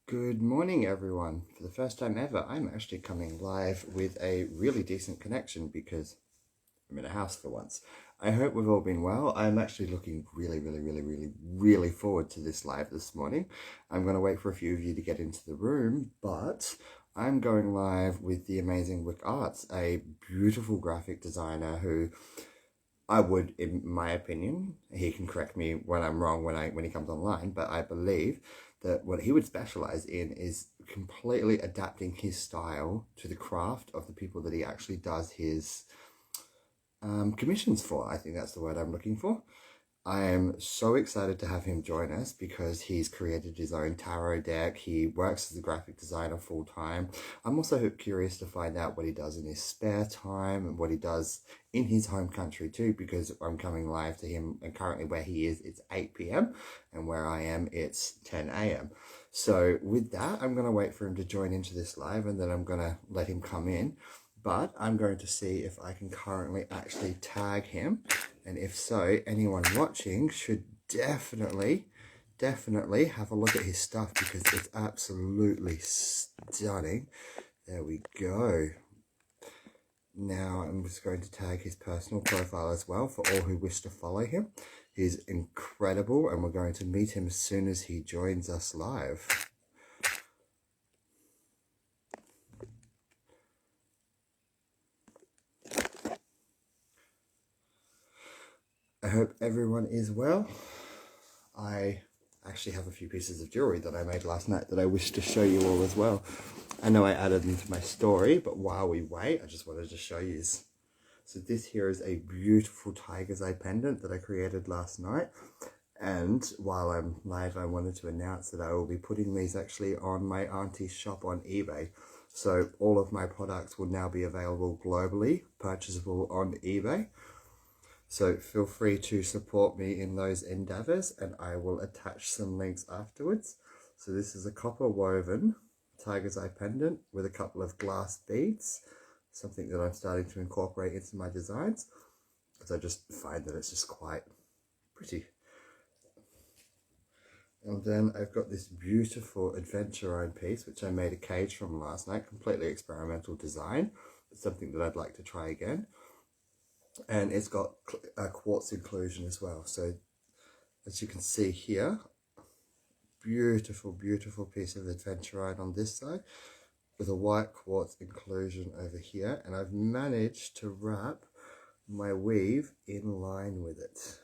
Good morning, everyone. For the first time ever, I'm actually coming live with a really decent connection because I'm in a house for once. I hope we've all been well. I'm actually looking really forward to this live this morning. I'm going to wait for a few of you to get into the room, but I'm going live with the amazing Wick Arts, a beautiful graphic designer who I would, in my opinion, he can correct me when I'm wrong when he comes online, but I believe that what he would specialize in is completely adapting his style to the craft of the people that he actually does his commissions for. I think that's the word I'm looking for. I am so excited to have him join us because he's created his own tarot deck. He works as a graphic designer full time. I'm also curious to find out what he does in his spare time and what he does in his home country too, because I'm coming live to him, and currently where he is, it's 8 p.m. and where I am, it's 10 a.m. So with that, I'm going to wait for him to join into this live and then I'm going to let him come in. But I'm going to see if I can currently actually tag him. And if so, anyone watching should definitely have a look at his stuff because it's absolutely stunning. There we go. Now I'm just going to tag his personal profile as well for all who wish to follow him. He's incredible and we're going to meet him as soon as he joins us live. I hope everyone is well. I actually have a few pieces of jewelry that I made last night that I wish to show you all as well. I know I added them to my story, but while we wait, I just wanted to show you. So this here is a beautiful tiger's eye pendant that I created last night. And while I'm live, I wanted to announce that I will be putting these actually on my auntie's shop on eBay. So all of my products will now be available globally, purchasable on eBay. So feel free to support me in those endeavors and I will attach some links afterwards. So this is a copper woven tiger's eye pendant with a couple of glass beads, something that I'm starting to incorporate into my designs because I just find that it's just quite pretty. And then I've got this beautiful adventure own piece, which I made a cage from last night, completely experimental design. It's something that I'd like to try again. And it's got a quartz inclusion as well. So as you can see here, beautiful piece of adventurite on this side with a white quartz inclusion over here. And I've managed to wrap my weave in line with it.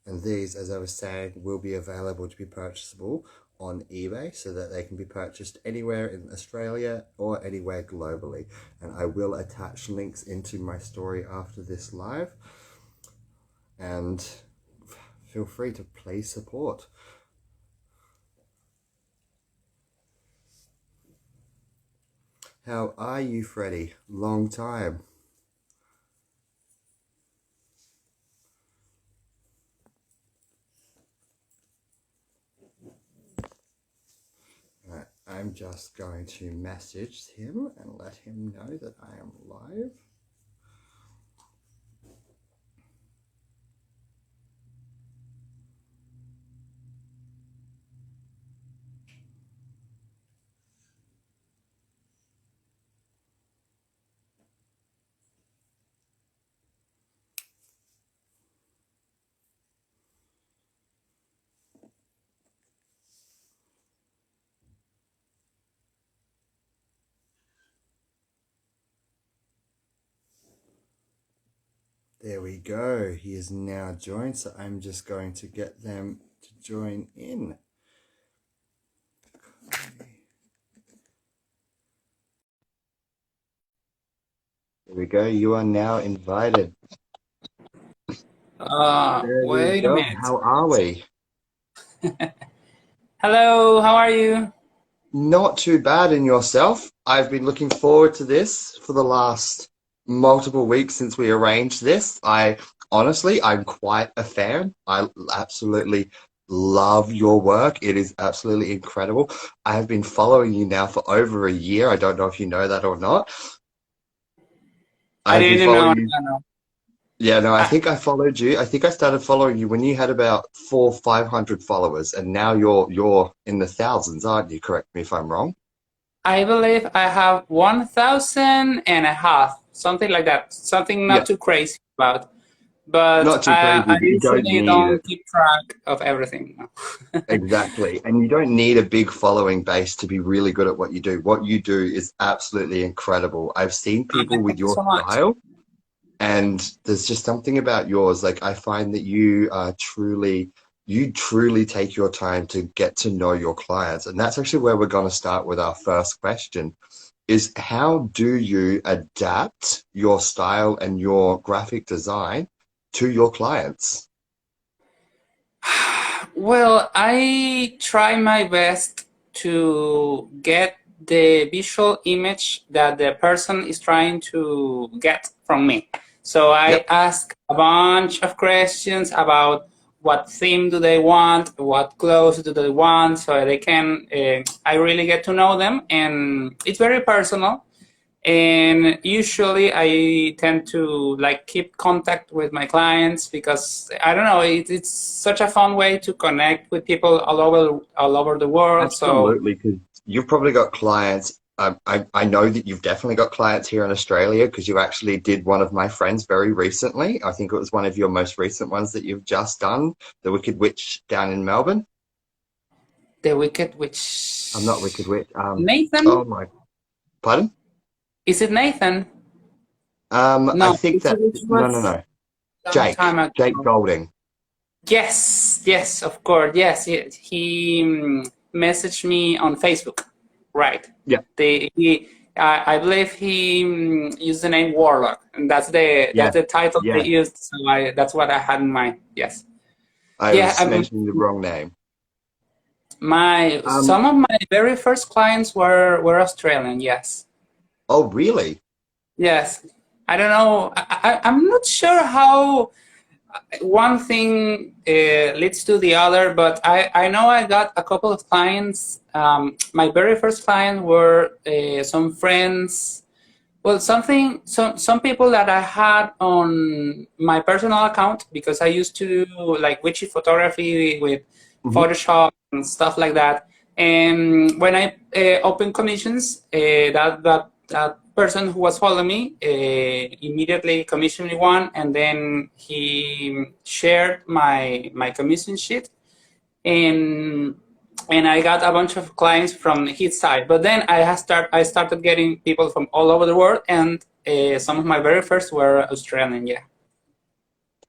And these, as I was saying, will be available to be purchasable on eBay so that they can be purchased anywhere in Australia or anywhere globally. And I will attach links into my story after this live. And feel free to please support. How are you, Freddie? Long time. I'm just going to message him and let him know that I am live. There we go. He is now joined, so I'm just going to get them to join in. There we go. You are now invited. There we Wait a go. minute. How are we? Hello, how are you? Not too bad in yourself. I've been looking forward to this for the last multiple weeks since we arranged this. I'm quite a fan. I absolutely love your work. It is absolutely incredible. I have been following you now for over a year. I don't know if you know that or not. I I've been didn't know. following I you. don't know. Yeah, no, I I, think I followed you. I think I started following you when you had about 500 followers, and now you're in the thousands, aren't you? Correct me if I'm wrong. I believe I have 1,500, something like that. Something Yeah, not too crazy about. But not too crazy, I but you don't usually need it. don't keep track of everything. Exactly. And you don't need a big following base to be really good at what you do. What you do is absolutely incredible. I've seen people with Thank you your so much. style, and there's just something about yours. Like I find that you truly take your time to get to know your clients. And that's actually where we're going to start with our first question is how do you adapt your style and your graphic design to your clients? Well, I try my best to get the visual image that the person is trying to get from me. So I Yep. ask a bunch of questions about what theme do they want, what clothes do they want, so they can, I really get to know them, and it's very personal. And usually I tend to like keep contact with my clients because I don't know, it's such a fun way to connect with people all over the world. So Absolutely, because you've probably got clients. I know that you've definitely got clients here in Australia because you actually did one of my friends very recently. I think it was one of your most recent ones that you've just done, the Wicked Witch down in Melbourne. the Wicked I'm not Wicked Witch. Witch. Oh Nathan? my, pardon? Is it Nathan? I No, think Wicked that Witch no, no, was no. a long time Jake ago. Golding. Yes, yes, of course. Yes, he messaged me on Facebook. Right. Yeah, I believe he used the name Warlock, and that's yeah, the title they yeah. used. So that's what I had in mind. Yes. I Yeah. was mentioning the wrong name. My Um, some of my very first clients were Australian. Yes. oh really? Yes. I don't know. I'm not sure how one thing leads to the other, but I know I got a couple of clients. My very first client were some friends. Well, some people that I had on my personal account because I used to do like witchy photography with Hmm. Photoshop and stuff like that. And when I opened commissions, that person who was following me immediately commissioned me one, and then he shared my commission sheet, and I got a bunch of clients from his side. But then I started getting people from all over the world, and some of my very first were Australian. Yeah.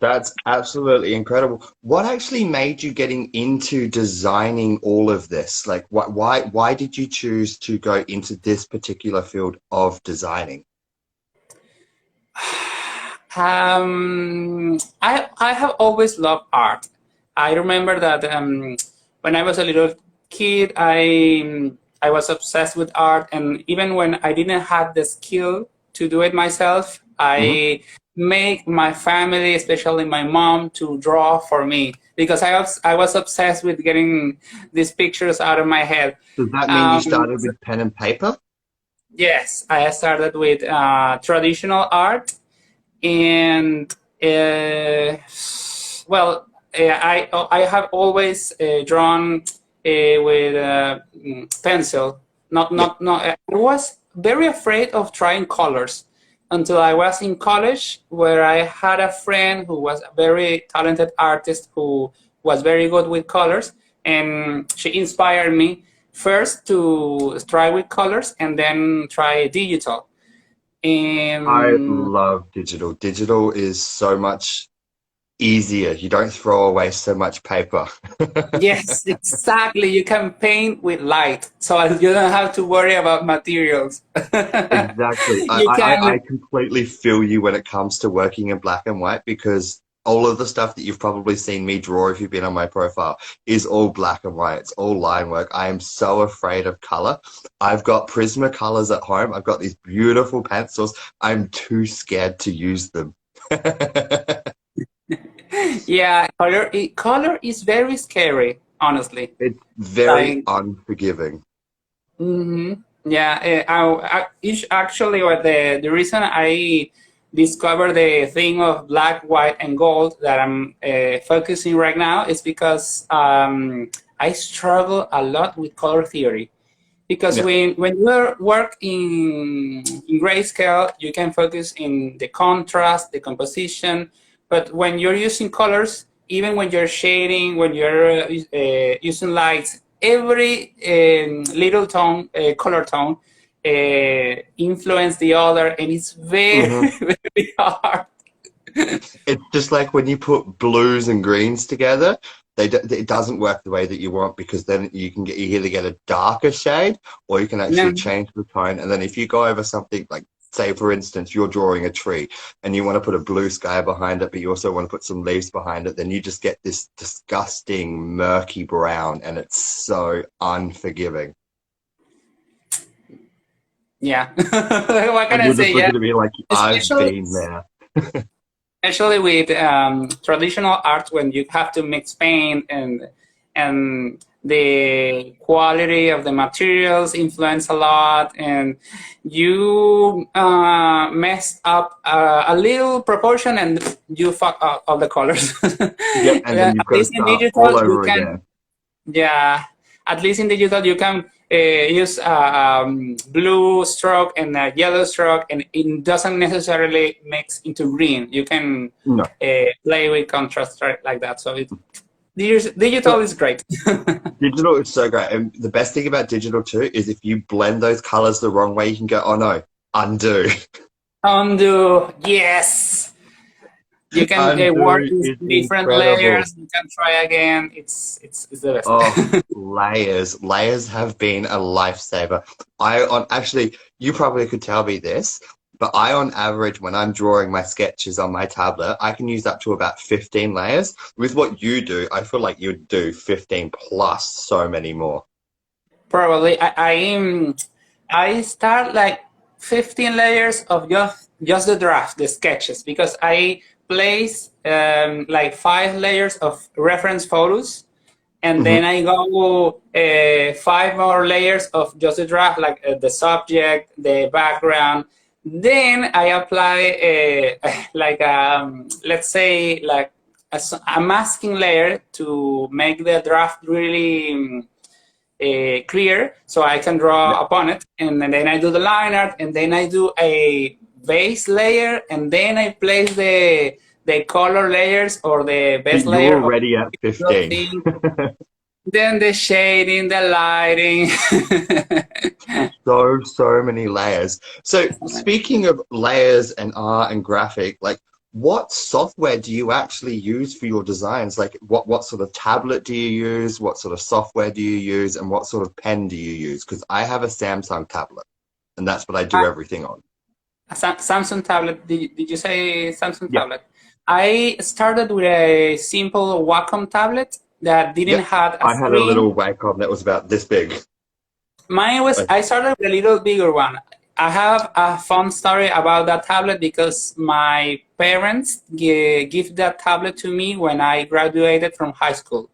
That's absolutely incredible. What actually made you getting into designing all of this? Like, why did you choose to go into this particular field of designing? I have always loved art. I remember that when I was a little kid, I was obsessed with art, and even when I didn't have the skill to do it myself, Hmm. I make my family, especially my mom, to draw for me because I was obsessed with getting these pictures out of my head. Does that mean you Um, started with pen and paper? yes, I started with traditional art, and well, I have always drawn with pencil. Yeah. I was very afraid of trying colors until I was in college, where I had a friend who was a very talented artist who was very good with colors, and she inspired me first to try with colors and then try digital. I And love digital. Digital is so much easier. You don't throw away so much paper. yes, exactly. You can paint with light, so you don't have to worry about materials. Exactly. You I can, completely feel you when it comes to working in black and white because all of the stuff that you've probably seen me draw if you've been on my profile is all black and white. It's all line work. I am so afraid of color. I've got Prismacolors at home. I've got these beautiful pencils. I'm too scared to use them. yeah, color is very scary, honestly. It's very Like, unforgiving. yeah, actually, what the reason I discovered the thing of black, white, and gold that I'm focusing right now is because I struggle a lot with color theory. Because Yeah. when you work in grayscale, you can focus in the contrast, the composition. But when you're using colors, even when you're shading, when you're using lights, every little tone, color tone, influence the other, and it's very, Hmm. very hard. It's just like when you put blues and greens together, it doesn't work the way that you want, because then you either get a darker shade, or you can Yeah. actually change the tone. And then if you go over something like, say for instance, you're drawing a tree and you want to put a blue sky behind it, but you also want to put some leaves behind it, then you just get this disgusting murky brown, and it's so unforgiving. Yeah. What can And I you're just say? Yeah. looking at me like, I've Especially been there. especially with traditional art, when you have to mix paint and the quality of the materials influence a lot, and you mess up a little proportion and you fuck up all the colors. Yep, and then At you've got to least in start digital all you over can, again. yeah, at least in digital you can use blue stroke and a yellow stroke, and it doesn't necessarily mix into green. You can No. play with contrast right, like that. So digital is great. Digital is so great. And the best thing about digital too is if you blend those colors the wrong way, you can go, oh no, undo. Undo, yes. You can work Undo with is different incredible. layers. You can try again. It's the Oh, best. layers. Layers have been a lifesaver. Actually, you probably could tell me this, but I on average, when I'm drawing my sketches on my tablet, I can use up to about 15 layers. With what you do, I feel like you'd do 15 plus so many more. Probably I start like 15 layers of just the draft, the sketches, because I place like 5 layers of reference photos, and then Hmm. I go 5 more layers of just the draft, like the subject, the background. Then I apply like let's say like a masking layer to make the draft really clear, so I can Yeah. draw upon it, and then I do the line art, and then I do a base layer, and then I place the color layers or the base But you're layer of already at the 15. thing, then the shading, the lighting. So many layers. So speaking of layers and art and graphic, like what software do you actually use for your designs? Like what sort of tablet do you use? What sort of software do you use? And what sort of pen do you use? Because I have a Samsung tablet and that's what I do everything on. Samsung tablet. Did you say Samsung Yeah. tablet? I started with a simple Wacom tablet that didn't Yep. have a I had a screen. little Wacom that was about this big. I started with a little bigger one. I have a fun story about that tablet because my parents give that tablet to me when I graduated from high school.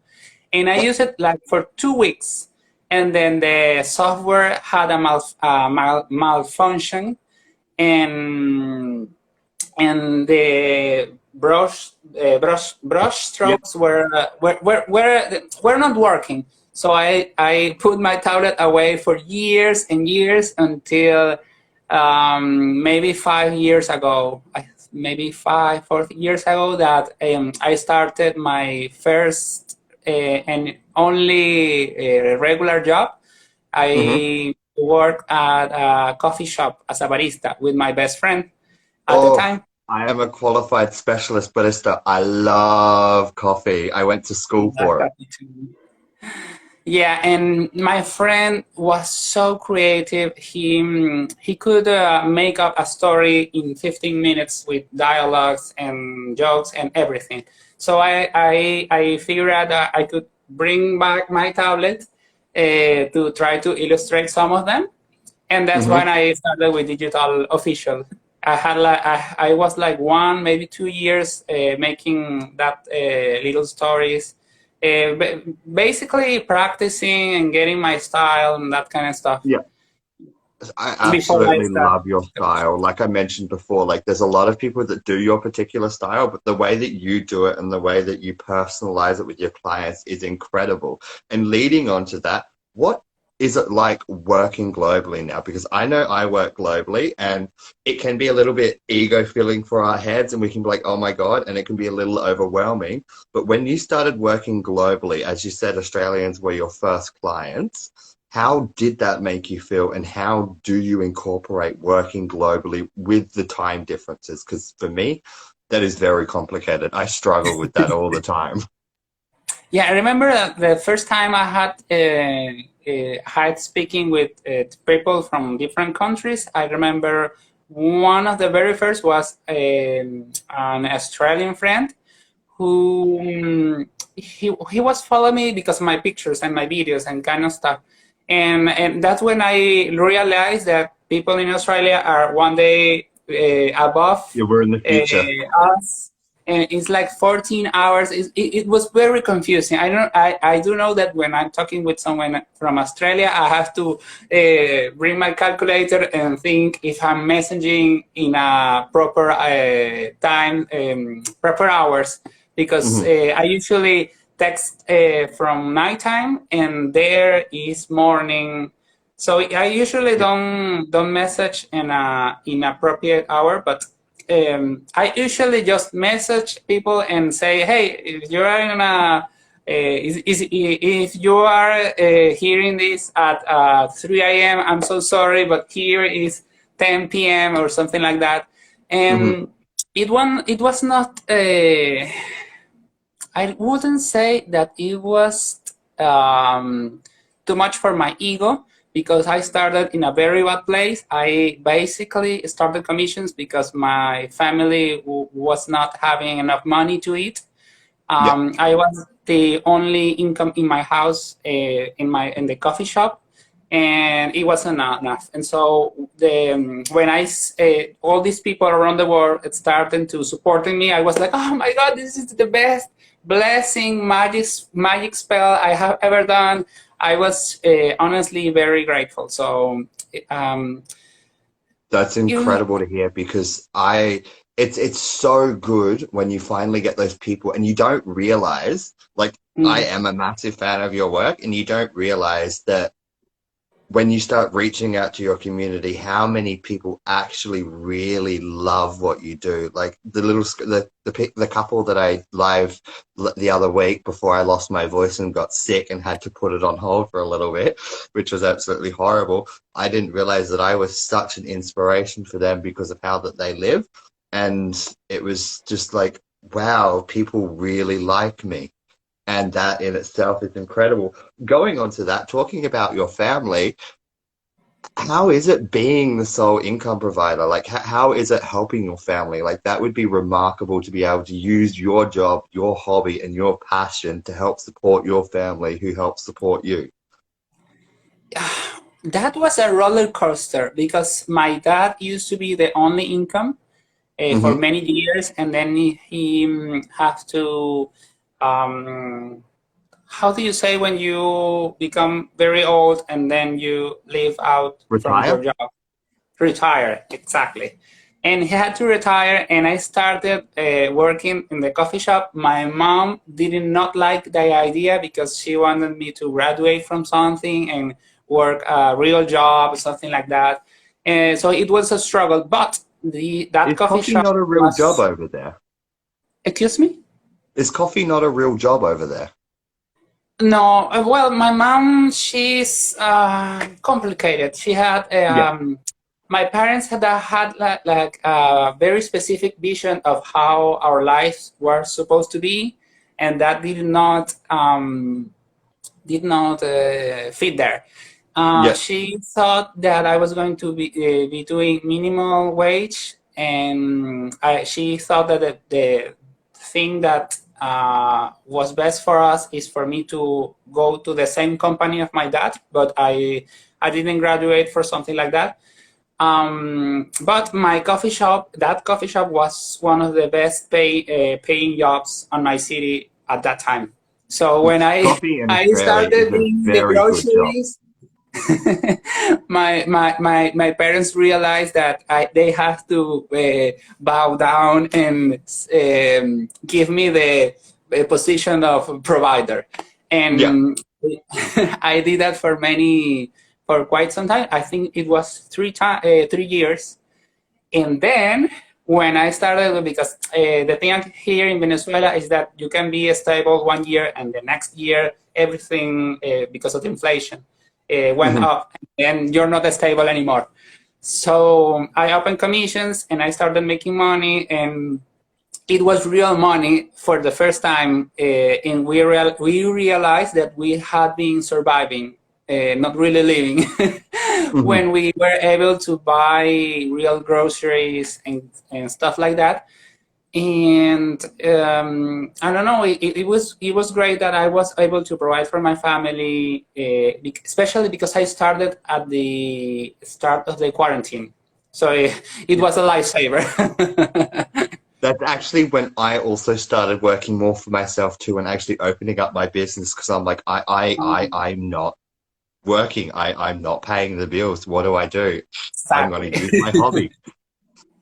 And I used it like for 2 weeks. And then the software had a malfunction, and the brush Yep. strokes were not working. So I put my tablet away for years and years until maybe 5 years ago, maybe 4 years ago, that I started my first and only regular job. Hmm. I worked at a coffee shop as a barista with my best friend at the Oh, time. I am a qualified specialist barista. I love coffee. I went to school for it. Yeah, and my friend was so creative. He could make up a story in 15 minutes with dialogues and jokes and everything. So I figured out that I could bring back my tablet to try to illustrate some of them, and that's when Hmm. I started with Digital Official. I was like 1 maybe 2 years making that little stories, basically practicing and getting my style and that kind of stuff. Yeah. I before I absolutely start. love your style. Like I mentioned before, like there's a lot of people that do your particular style, but the way that you do it and the way that you personalize it with your clients is incredible. And leading on to that, what is it like working globally now? Because I know I work globally and it can be a little bit ego filling for our heads and we can be like, oh my God, and it can be a little overwhelming. But when you started working globally, as you said, Australians were your first clients. How did that make you feel, and how do you incorporate working globally with the time differences? Because for me, that is very complicated. I struggle with that all the time. Yeah, I remember the first time I had speaking with people from different countries. I remember one of the very first was an Australian friend who he was following me because of my pictures and my videos and kind of stuff. And that's when I realized that people in Australia are one day above Yeah, we're in the future. us, and it's like 14 hours. It was very confusing. I do know that when I'm talking with someone from Australia, I have to bring my calculator and think if I'm messaging in a proper time, proper hours, because Hmm. I usually text from nighttime and there is morning. So I usually Yeah, don't message in a inappropriate hour, but I usually just message people and say, hey, if you are in a if you are hearing this at 3 a.m., I'm so sorry, but here is 10 p.m. or something like that. hmm. And it was not. I wouldn't say that it was too much for my ego because I started in a very bad place. I basically started commissions because my family was not having enough money to eat. Yeah, I was the only income in my house in the coffee shop, and it wasn't enough. And so when all these people around the world started to supporting me, I was like, oh my God, this is the best blessing magic spell I have ever done. I was honestly very grateful. So um, that's you, incredible to hear because it's so good when you finally get those people and you don't realize, like, I mm, am a massive fan of your work and you don't realize that when you start reaching out to your community, how many people actually really love what you do. Like the couple that I live the other week before I lost my voice and got sick and had to put it on hold for a little bit, which was absolutely horrible. I didn't realize that I was such an inspiration for them because of how that they live. And it was just like, wow, people really like me. And that in itself is incredible. Going on to that, talking about your family, how is it being the sole income provider? Like, how is it helping your family? Like, that would be remarkable to be able to use your job, your hobby, and your passion to help support your family who helps support you. that was a roller coaster because my dad used to be the only income for Hmm. many years, and then he have to um, how do you say when you become very old and then you leave out from your Retire? job? Retire, exactly. And he had to retire, and I started working in the coffee shop. My mom did not like the idea because she wanted me to graduate from something and work a real job, something like that. And so it was a struggle, but that Is coffee coffee shop not a real job was, over there? excuse me? Is coffee not a real job over there? No, well, my mom, she's complicated. She had Yeah. my parents had like a very specific vision of how our lives were supposed to be, and that did not fit there. Yeah. She thought that I was going to be doing minimal wage, and she thought that the thing that was best for us is for me to go to the same company of my dad, but I didn't graduate for something like that. But my coffee shop, that coffee shop was one of the best paying jobs on my city at that time. So when I Coffee in I Australia is started a in the very good job. groceries, my parents realized that they have to bow down and give me the position of provider, Yeah. and I did that for quite some time. I think it was 3 years, and then when I started, because the thing here in Venezuela is that you can be stable 1 year and the next year everything, because of inflation, went Hmm. up and you're not stable anymore. So I opened commissions and I started making money, and it was real money for the first time. And we realized that we had been surviving, not really living, Hmm. when we were able to buy real groceries and stuff like that. And I don't know, it was great that I was able to provide for my family, especially because I started at the start of the quarantine. So it was a lifesaver. That's actually when I also started working more for myself too, and actually opening up my business because I'm like, I'm not working. I'm not paying the bills. What do I do? I'm going Exactly. to use my hobby.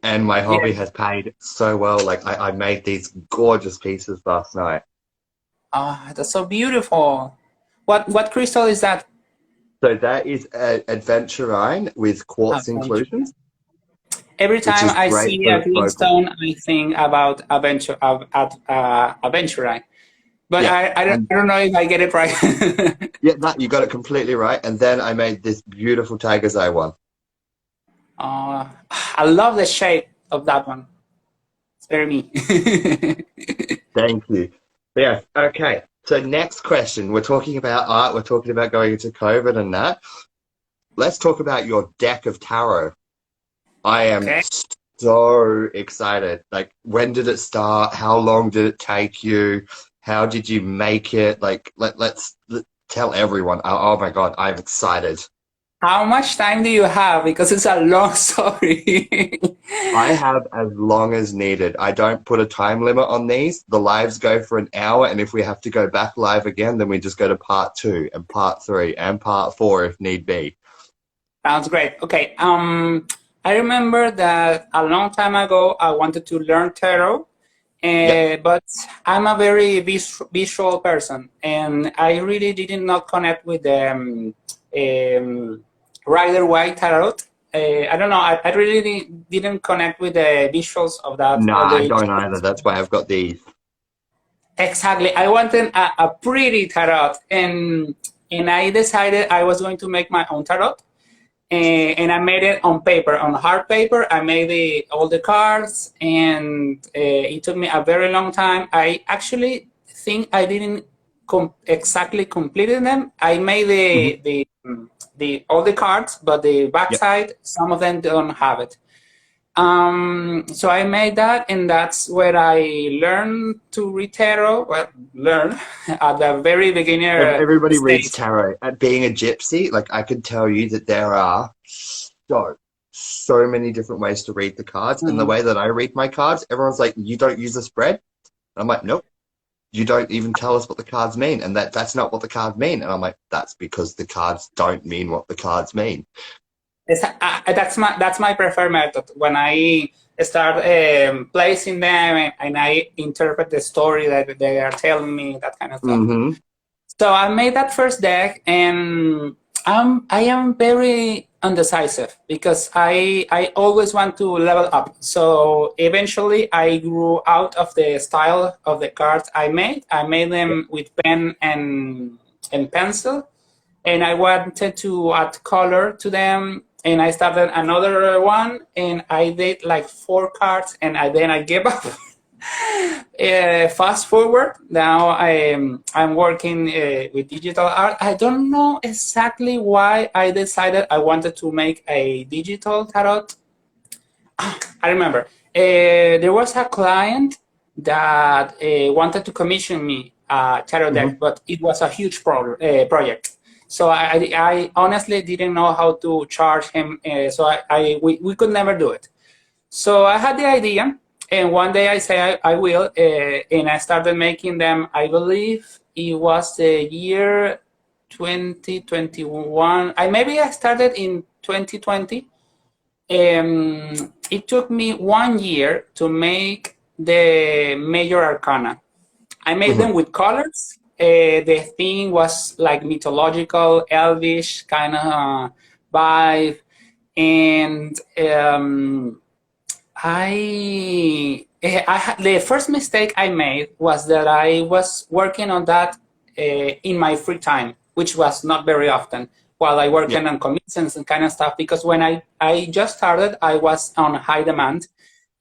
And my Yeah. hobby has paid so well. Like I made these gorgeous pieces last night. Ah, that's so beautiful. What crystal is that? So that is adventurine with quartz Adventure. inclusions, Every which time is I great see a for green focus. stone, I think about aventurine. But Yeah. I don't know if I get it right. Yeah, that you got it completely right. And then I made this beautiful tiger's eye one. I love the shape of that one. It's very me. Thank you. Yeah. Okay. So next question. We're talking about art. We're talking about going into COVID and that. Let's talk about your deck of tarot. I am Okay. so excited. Like, when did it start? How long did it take you? How did you make it? Like, let's tell everyone. Oh my God, I'm excited. How much time do you have? Because it's a long story. I have as long as needed. I don't put a time limit on these. The lives go for an hour, and if we have to go back live again, then we just go to part two and part three and part four if need be. Sounds great. Okay. I remember that a long time ago I wanted to learn tarot, Yep. but I'm a very visual person, and I really did not connect with the Rider Waite tarot. I don't know. I really didn't connect with the visuals of that. Nah, All I the don't either. That's why I've got these. Exactly. I wanted a pretty tarot, and I decided I was going to make my own tarot. And I made it on paper, on hard paper. I made all the cards, and it took me a very long time. I actually think I didn't exactly complete them. I made Mhm. the all the cards, but the Yep. backside, some of them don't have it. So I made that, and that's where I learned to read tarot. Well, learn at the very beginner Everybody reads stage. tarot. At being a gypsy, like I could tell you that there are so many different ways to read the cards. And the Mhm. way that I read my cards, everyone's like, "You don't use a spread." And I'm like, "Nope. You don't even tell us what the cards mean, and that's not what the cards mean." And I'm like, "That's because the cards don't mean what the cards mean." That's my preferred method. When I start placing them, and I interpret the story that they are telling me, that kind of stuff. Hmm. So I made that first deck, and I am very undecisive because I always want to level up. So eventually I grew out of the style of the cards I made. I made Yep. them with pen and pencil, and I wanted to add color to them. And I started another one, and I did like 4 cards, and then I gave up. Fast forward, now I'm working with digital art. I don't know exactly why I decided I wanted to make a digital tarot. I remember there was a client that wanted to commission me a tarot deck, Hmm. but it was a huge project. So I honestly didn't know how to charge him. So we could never do it. So I had the idea, and one day I say I will, and I started making them. I believe it was the year 2021. I started in 2020. It took me 1 year to make the major arcana. I made them with colors. The theme was like mythological, elvish kind of vibe, and the first mistake I made was that I was working on that in my free time, which was not very often, while I working on commissions and kind of stuff. Because when I just started, I was on high demand,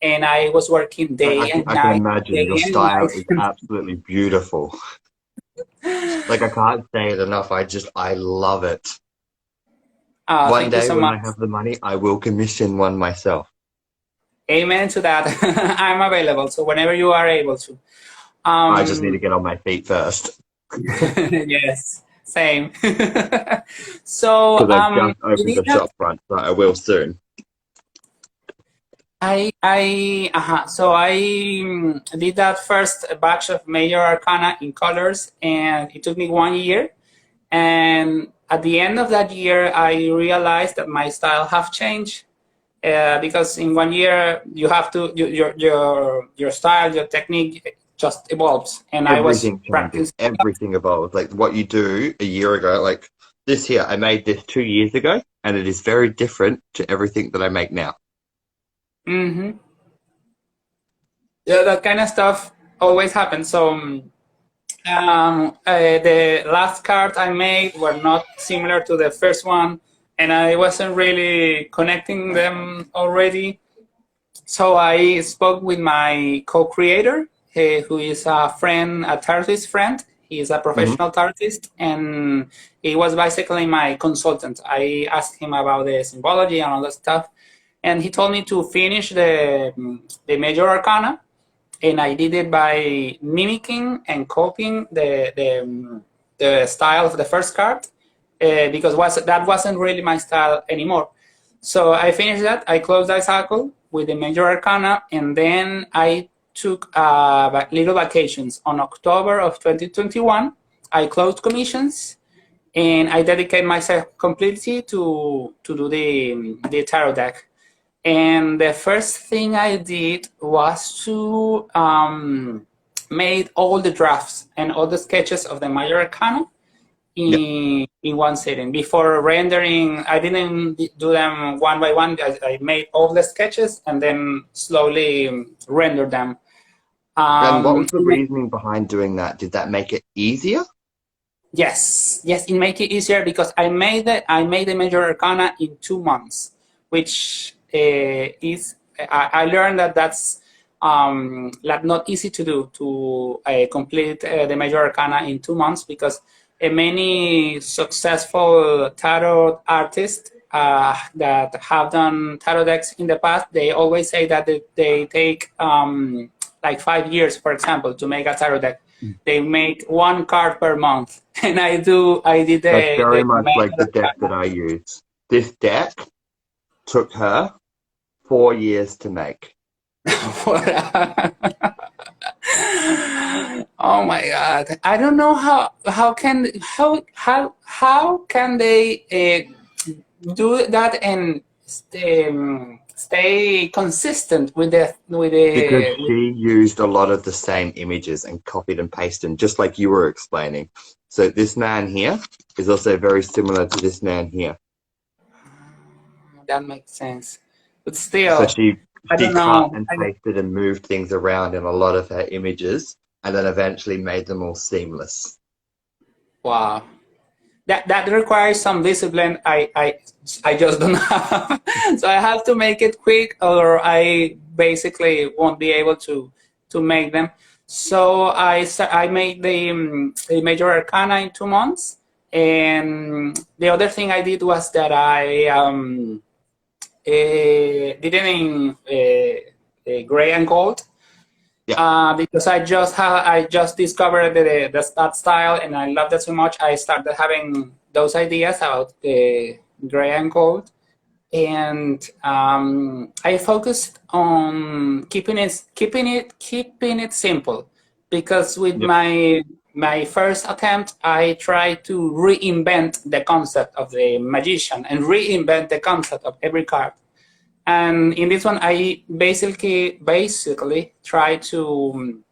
and I was working day and I can night. imagine your style is absolutely beautiful. Like, I can't say it enough. I love it. One day when I have the money, I will commission one myself. Amen to that. I'm available, so whenever you are able to. I just need to get on my feet first. Yes, same. So because I've just opened a shop front, so I will soon. So I did that first batch of major arcana in colors, and it took me 1 year. And at the end of that year, I realized that my style have changed. Because in 1 year you have to your style, your technique just evolves, and everything changes. Everything evolves. Like what you do a year ago, like this here, I made this 2 years ago, and it is very different to everything that I make now. Mm-hmm. Yeah, that kind of stuff always happens. So the last card I made were not similar to the first one, and I wasn't really connecting them already. So I spoke with my co-creator, who is a friend, a tarotist friend. He's a professional tarotist, and he was basically my consultant. I asked him about the symbology and all that stuff, and he told me to finish the major arcana, and I did it by mimicking and copying the style of the first card, because that wasn't really my style anymore. So I finished that. I closed that cycle with the major arcana, and then I took little vacations. On October of 2021, I closed commissions, and I dedicate myself completely to do the tarot deck. And the first thing I did was to made all the drafts and all the sketches of the major arcana in one sitting. Before rendering, I didn't do them one by one. I made all the sketches and then slowly rendered them. And what was the reasoning behind doing that? Did that make it easier? Yes, it made it easier because I made the major arcana in 2 months, which is I learned that's like not easy to do, to complete the major arcana in 2 months, because many successful tarot artists that have done tarot decks in the past, they always say that they take like 5 years, for example, to make a tarot deck. They make 1 card per month, and I did That's very much like the deck that I use. This deck took her 4 years to make. Oh my God! I don't know how can they do that and stay consistent with the because she used a lot of the same images and copied and pasted them, just like you were explaining. So this man here is also very similar to this man here. That makes sense, but still, so she cut and pasted and moved things around in a lot of her images, and then eventually made them all seamless. Wow. That requires some discipline. I just don't have. So I have to make it quick, or I basically won't be able to make them. So I made the major arcana in 2 months, and the other thing I did was that I did it in gray and gold. Because I just discovered that style, and I loved it so much. I started having those ideas about the gray and gold, and I focused on keeping it simple, because with my my first attempt, I tried to reinvent the concept of the magician and reinvent the concept of every card. And in this one, I basically try to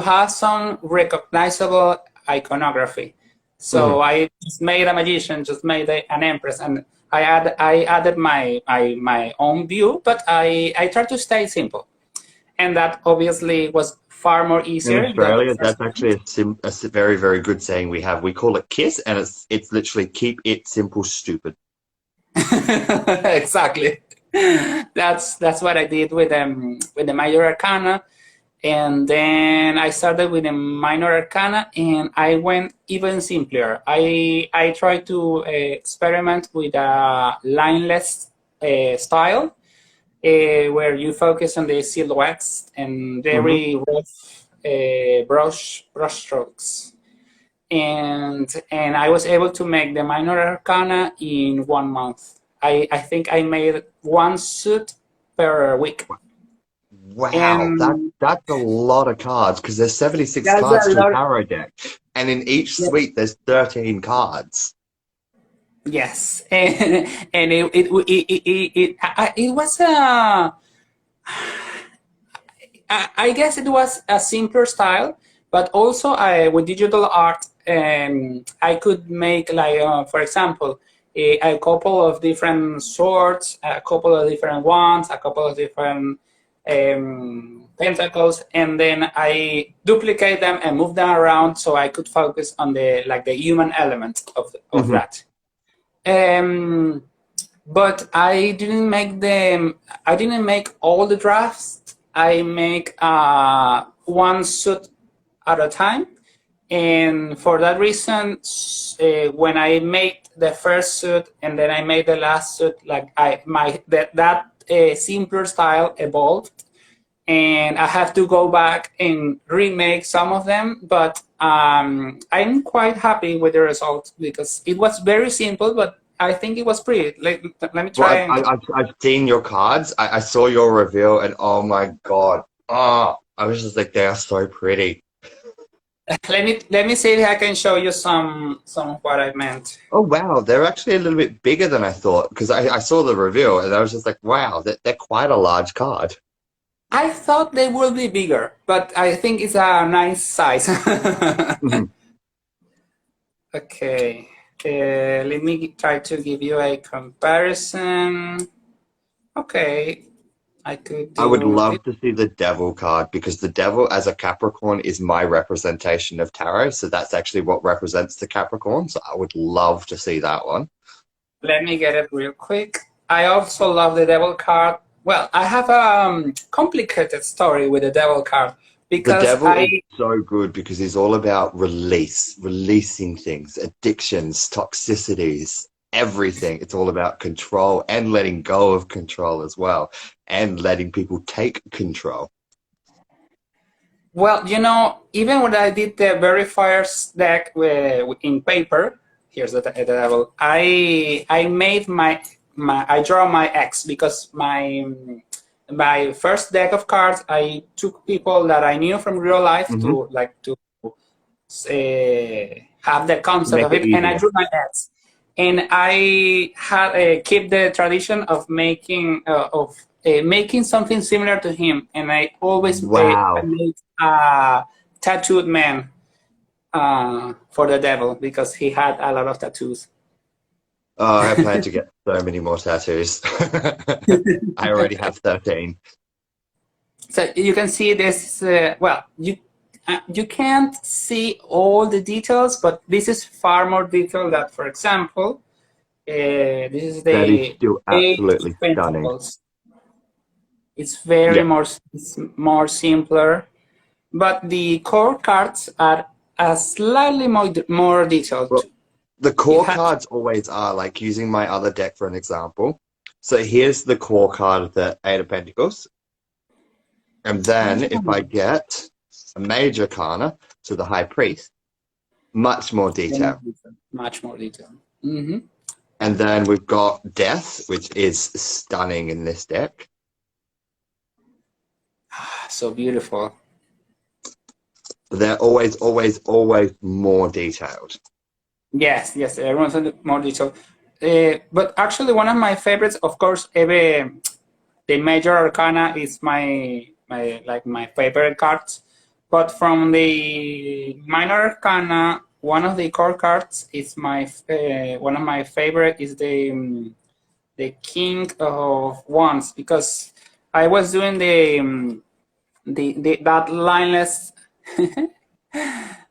have some recognizable iconography. So I just made a magician, just made an empress, and I added my own view, but I tried to stay simple, and that obviously was far more In easier than the Australia, first that's actually very, very good saying we have. We call it KISS, and it's literally keep it simple, stupid. exactly. That's what I did with the major arcana, and then I started with the minor arcana, and I went even simpler. I tried to experiment with a lineless style, where you focus on the silhouettes and very rough brush strokes. And I was able to make the minor arcana in 1 month. I think I made one suit per week. Wow, And that's a lot of cards because there's 76 that's cards a to a lot. tarot deck, and in each suite there's 13 cards. Yes, and it was a, I guess it was a simpler style, but also with digital art, I could make like, for example, a couple of different swords, a couple of different wands, a couple of different pentacles, and then I duplicate them and move them around so I could focus on the human element of that. But I didn't make them. I didn't make all the drafts. I make one suit at a time, and for that reason, when I made the first suit and then I made the last suit, like that simpler style evolved, and I have to go back and remake some of them. But I'm quite happy with the result because it was very simple, but I think it was pretty. Let me try. Well, I've seen your cards. I saw your reveal, and oh my god, I was just like, they are so pretty. Let me see if I can show you some of what I meant. Oh wow, they're actually a little bit bigger than I thought because I saw the reveal and I was just like, wow, they're quite a large card. I thought they would be bigger, but I think it's a nice size. Okay, let me try to give you a comparison. Okay, I could do I would love it. to see the devil card because the devil as a Capricorn is my representation of tarot. So that's actually what represents the Capricorn. So I would love to see that one. Let me get it real quick. I also love the devil card. Well, I have a complicated story with the devil card The because devil is so good because he's all about releasing things, addictions, toxicities, everything. It's all about control and letting go of control as well, and letting people take control. well, even when I did the very first deck in paper, here's the devil. I made I draw my X because my first deck of cards, I took people that I knew from real life to have the concept Make of it it, and I easier. drew my X. And I had keep the tradition of making something similar to him, and I always I Wow. made a tattooed man for the devil because he had a lot of tattoos. Oh, I plan to get so many more tattoos. I already have 13. So you can see this. Well, you can't see all the details, but this is far more detailed. That, for example, this is That is the still Eight absolutely of stunning. Pentacles. It's very Yeah. more, it's more simpler, but the core cards are slightly more detailed Well, too. the It core has cards always are, like using my other deck for an example. So here's the core card of the Eight of Pentacles. And then if I get a major arcana to the High Priest, much more detail. much more detail. Mm-hmm. And then we've got Death, which is stunning in this deck. So beautiful. They're always, always, always more detailed. Yes, yes, everyone's in more detail. But actually, one of my favorites, of course, the major arcana is my favorite cards. But from the minor arcana, one of the core cards is one of my favorite is the King of Wands, because I was doing the that lineless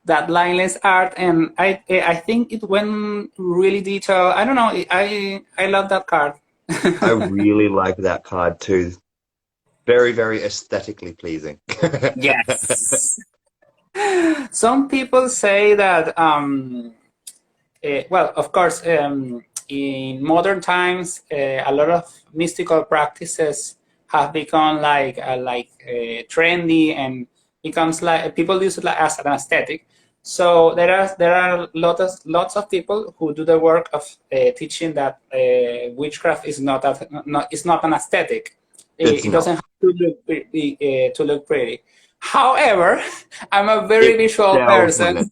that lineless art, and I think it went really detailed. I don't know. I love that card. I really like that card too. Very, very aesthetically pleasing. Yes. Some people say that well, of course, in modern times, a lot of mystical practices have become trendy and becomes like people use it like as an aesthetic. So there are lots of people who do the work of teaching that witchcraft is it's not an aesthetic. It's It not. doesn't have to look pretty. However, I'm a very It visual sells when person.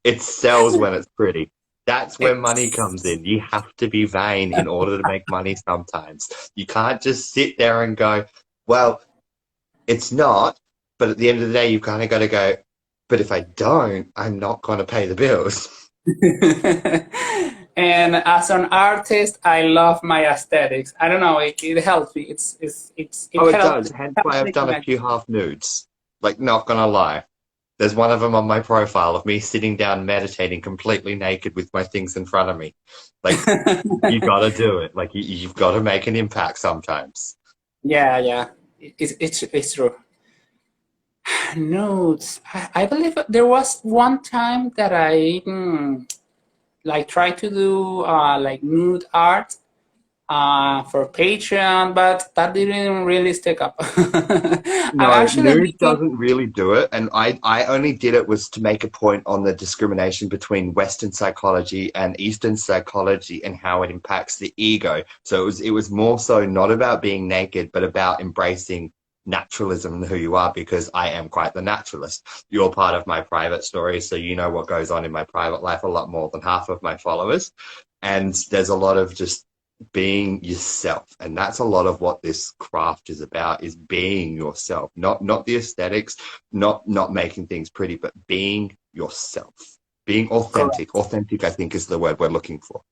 it sells when it's pretty. That's where money comes Ex- in. You have to be vain in order to make money sometimes. You can't just sit there and go, well, it's not, but at the end of the day, you kind of got to go, but if I don't, I'm not going to pay the bills. And as an artist, I love my aesthetics. I don't know, it helps me. Oh, It it does. Hence why helps I've me done a connect. few half nudes. Like, not gonna lie. There's one of them on my profile of me sitting down meditating completely naked with my things in front of me. Like, you gotta do it. Like, you've got to make an impact sometimes. Yeah, yeah, it's true. Notes. I believe there was one time that I like tried to do like nude art for Patreon, but that didn't really stick up. I'm No, actually nude making. doesn't really do it, and I only did it was to make a point on the discrimination between Western psychology and Eastern psychology and how it impacts the ego. So it was more so not about being naked, but about embracing naturalism and who you are, because I am quite the naturalist. You're part of my private story, so you know what goes on in my private life a lot more than half of my followers. And there's a lot of just being yourself, and that's a lot of what this craft is about, is being yourself, not the aesthetics, not making things pretty, but being yourself, being Correct. authentic, I think, is the word we're looking for.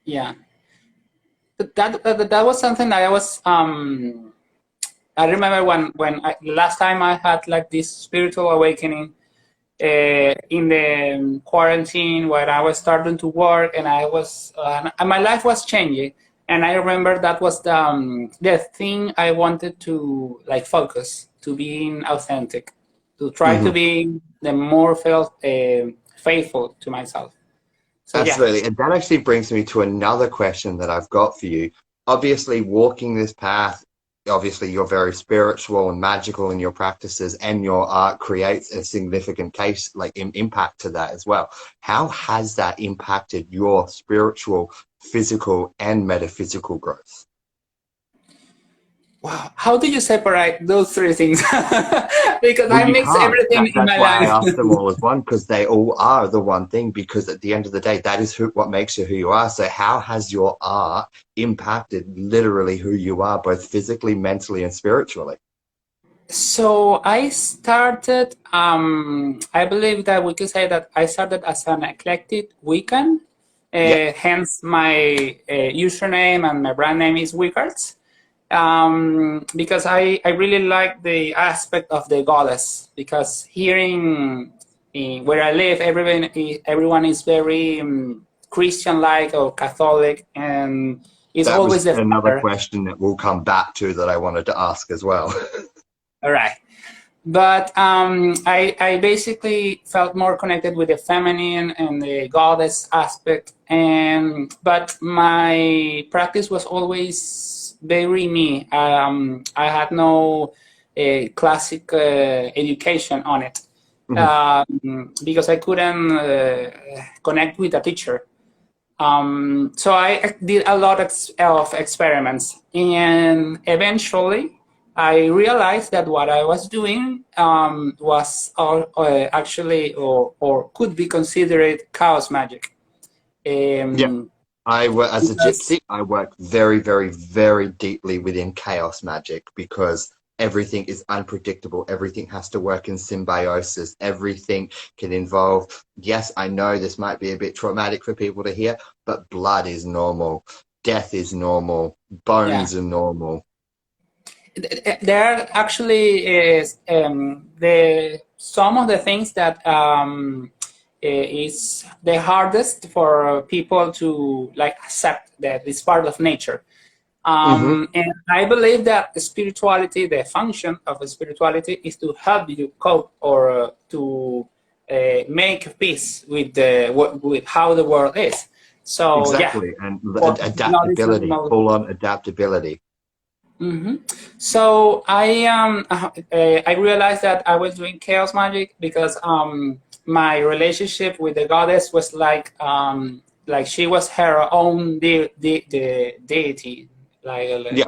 Yeah. That was something that I remember last time I had like this spiritual awakening in the quarantine where I was starting to work, and and my life was changing, and I remember that was the thing I wanted to like focus, to being authentic, to try to Hmm. be the more faithful to myself. So yeah. Absolutely. And that actually brings me to another question that I've got for you. Obviously, walking this path, obviously, you're very spiritual and magical in your practices, and your art creates a significant case, like impact to that as well. How has that impacted your spiritual, physical, and metaphysical growth? Wow, how do you separate those three things? Because Well, I you mix can't. everything in That's my why I life. asked them all as one, because they all are the one thing. Because at the end of the day, that is what makes you who you are. So, how has your art impacted literally who you are, both physically, mentally, and spiritually? So I started, I believe that we could say that I started as an eclectic Wiccan, Yeah, hence my username and my brand name is Wickards, because I really like the aspect of the goddess, because here in where I live, everyone is very Christian-like or Catholic, and it's that always was the another father. question that we'll come back to that I wanted to ask as well. All right. But I basically felt more connected with the feminine and the goddess aspect, and but my practice was always very me. I had no classic education on it, Mhm. because I couldn't connect with a teacher. So I did a lot of experiments, and eventually I realized that what I was doing was actually or could be considered chaos magic. Yeah. I work as a Because gypsy. I work very, very, very deeply within chaos magic because everything is unpredictable. Everything has to work in symbiosis. Everything can involve, yes, I know this might be a bit traumatic for people to hear, but blood is normal. Death is normal. yeah, Bones are normal. there actually is the some of the things that is the hardest for people to like accept that it's part of nature. Hmm. And I believe that spirituality, the function of spirituality, is to help you cope or to make peace with with how the world is. So yeah, Exactly. And for acknowledging adaptability, all. full on adaptability. Hmm. So I realized that I was doing chaos magic because my relationship with the goddess was like she was her own the deity, Yeah.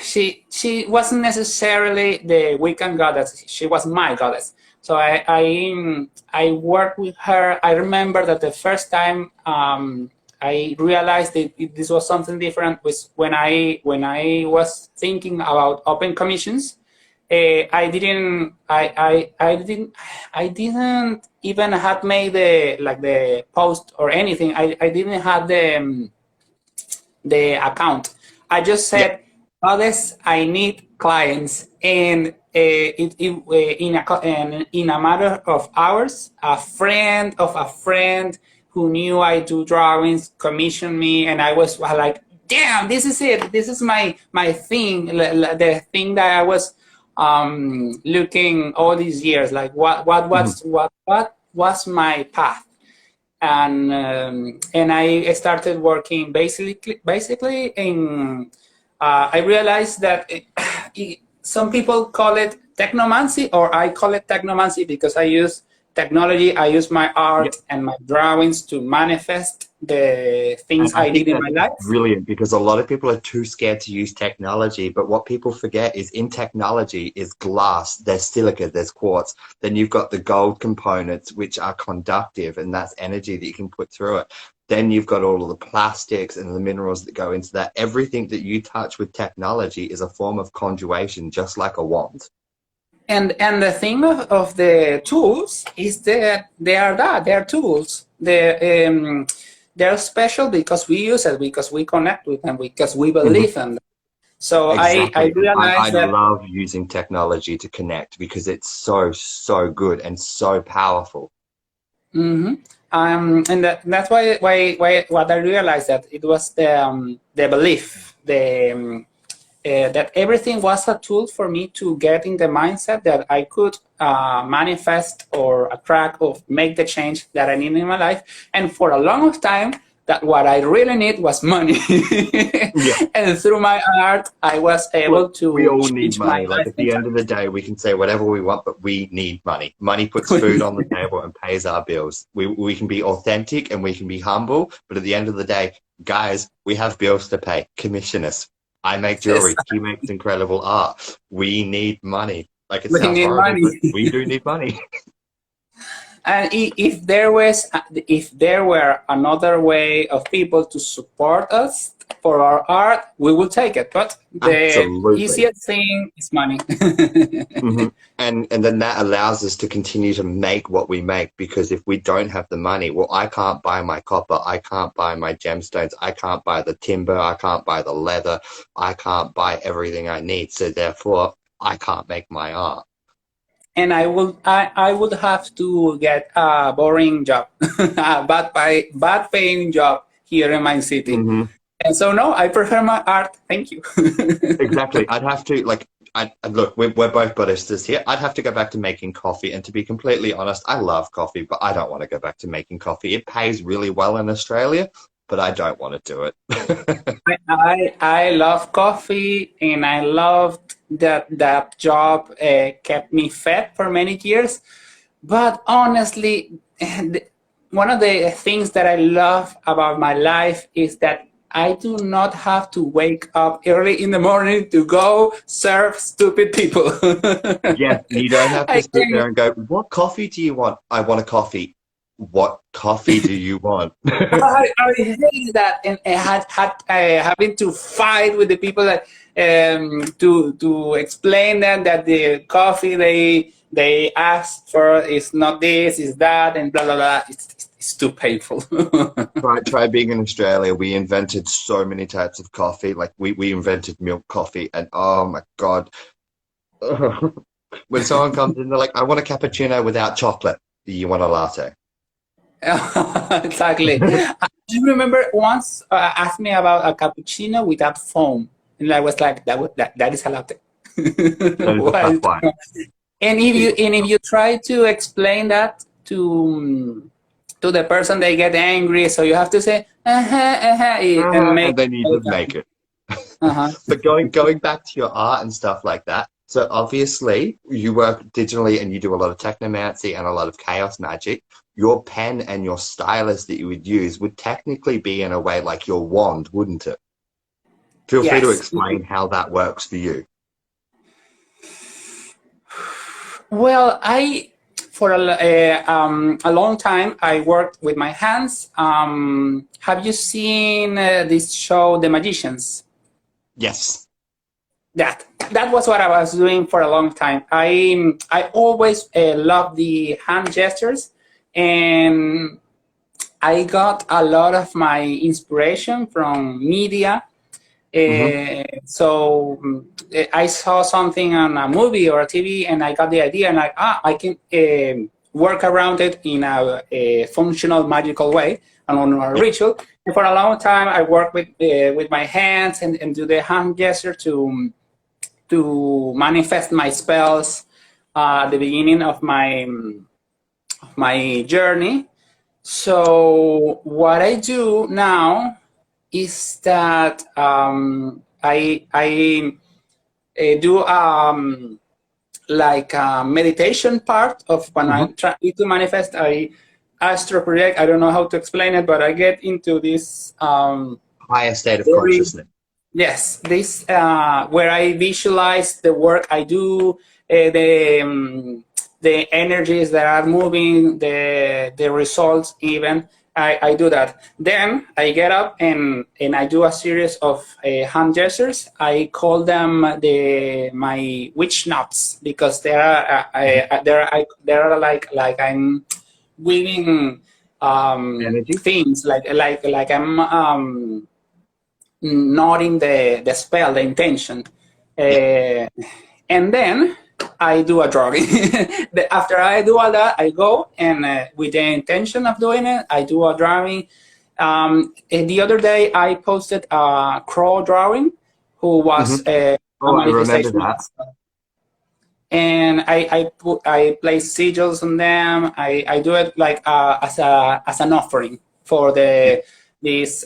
she wasn't necessarily the Wiccan goddess. She was my goddess. So I worked with her. I remember that the first time I realized that this was something different was when I was thinking about open commissions. I didn't even have made the post or anything. I didn't have the account. I just Yeah. said, Goddess, I need clients. And in a matter of hours, a friend of a friend who knew I do drawings commissioned me, and I was like, damn, this is it. This is my thing, the thing that I was looking all these years. Like, Mhm. what was my path? And I started working basically in. I realized that some people call it technomancy, or I call it technomancy because I use technology. I use my art and my drawings to manifest the And things I I think need in my that's life. brilliant because a lot of people are too scared to use technology. But what people forget is in technology is glass, there's silica, there's quartz. Then you've got the gold components, which are conductive, and that's energy that you can put through it. Then you've got all of the plastics and the minerals that go into that. Everything that you touch with technology is a form of conjuration, just like a wand. And the thing of the tools is that they're tools. They're special because we use it, because we connect with them, because we Mhm. believe in them. So I Exactly. And I realized that. love using technology to connect because it's so, so good and so powerful. Hmm. And that's why what I realized that it was the belief, that everything was a tool for me to get in the mindset that I could manifest or attract or make the change that I need in my life. And for a long time, that what I really need was money. Yeah. And through my art, I was able Look, we to all need change my money. Like life at the end of the entirely. day, we can say whatever we want, but we need money. Money puts food on the table and pays our bills. We can be authentic and we can be humble, but at the end of the day, guys, we have bills to pay. Commission us. I make jewelry. He makes incredible art. We need money. Like it We sounds need horrible, money. but we do need money. And if there were another way of people to support us for our art, we will take it. But the Absolutely. easiest thing is money. Hmm. And then that allows us to continue to make what we make because if we don't have the money, well, I can't buy my copper, I can't buy my gemstones, I can't buy the timber, I can't buy the leather, I can't buy everything I need. So therefore, I can't make my art. And I would have to get a boring job, a bad paying job here in my city. Hmm. And so no, I prefer my art. Thank you. Exactly. I'd have to like look, we're both Buddhists here. I'd have to go back to making coffee. And to be completely honest, I love coffee, but I don't want to go back to making coffee. It pays really well in Australia, but I don't want to do it. I love coffee, and I loved that job. Kept me fed for many years. But honestly, one of the things that I love about my life is that I do not have to wake up early in the morning to go serve stupid people. Yes, you don't have to I sit can there and go, what coffee do you want? I want a coffee. What coffee do you want? I hated that, and I having to fight with the people that to explain them that the coffee they asked for is not this, is that, and blah blah blah. It's too painful. Try being in Australia. We invented so many types of coffee. Like we invented milk coffee, and oh my God. When someone comes in, they're like, I want a cappuccino without chocolate. You want a latte? Exactly. I remember once asked me about a cappuccino without foam, and I was like, that is a latte. That is a flat What? white. And if you try to explain that to the person, they get angry. So you have to say and make And then you just make it. uh-huh. But going back to your art and stuff like that. So obviously you work digitally and you do a lot of technomancy and a lot of chaos magic. Your pen and your stylus that you would use would technically be in a way like your wand, wouldn't it? Feel free to Yes. explain how that works for you. Well, for a long time I worked with my hands. Have you seen this show, The Magicians? Yes. That was what I was doing for a long time. I always loved the hand gestures, and I got a lot of my inspiration from media. Mm-hmm. I saw something on a movie or a TV, and I got the idea, and I can work around it in a functional, magical way, and on a ritual. And for a long time, I worked with my hands and do the hand gesture to manifest my spells at the beginning of my journey. So what I do now is that I do like a meditation part of when I try to manifest. I astro project. I don't know how to explain it, but I get into this Higher state of very, consciousness. yes, this where I visualize the work I do, the energies that are moving, the results even. I do that. Then I get up and I do a series of hand gestures. I call them my witch knots, because they are like I'm weaving Energy. things like I'm nodding the spell, the intention, and then I do a drawing. After I do all that, I go and with the intention of doing it, I do a drawing. And the other day, I posted a crow drawing who was a I remember manifestation. that. And I place sigils on them. I do it like as an offering for these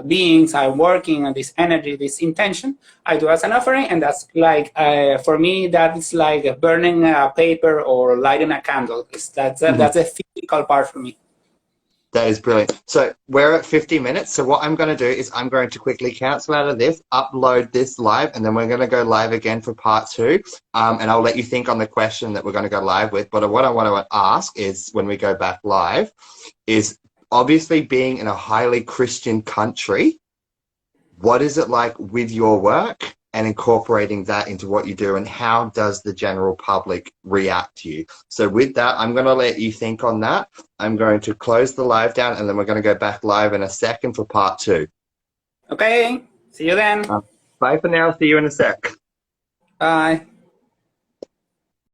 beings I'm working on, this energy, this intention. I do as an offering, and that's like for me that is like burning a paper or lighting a candle. That's a physical part for me. That is brilliant. So we're at 50 minutes. So what I'm going to do is I'm going to quickly cancel out of this, upload this live, and then we're going to go live again for part 2. And I'll let you think on the question that we're going to go live with. But what I want to ask is, when we go back live, is obviously being in a highly Christian country, what is it like with your work and incorporating that into what you do, and how does the general public react to you? So with that, I'm going to let you think on that. I'm going to close the live down, and then we're going to go back live in a second for part 2. Okay, see you then. Bye for now. See you in a sec. Bye.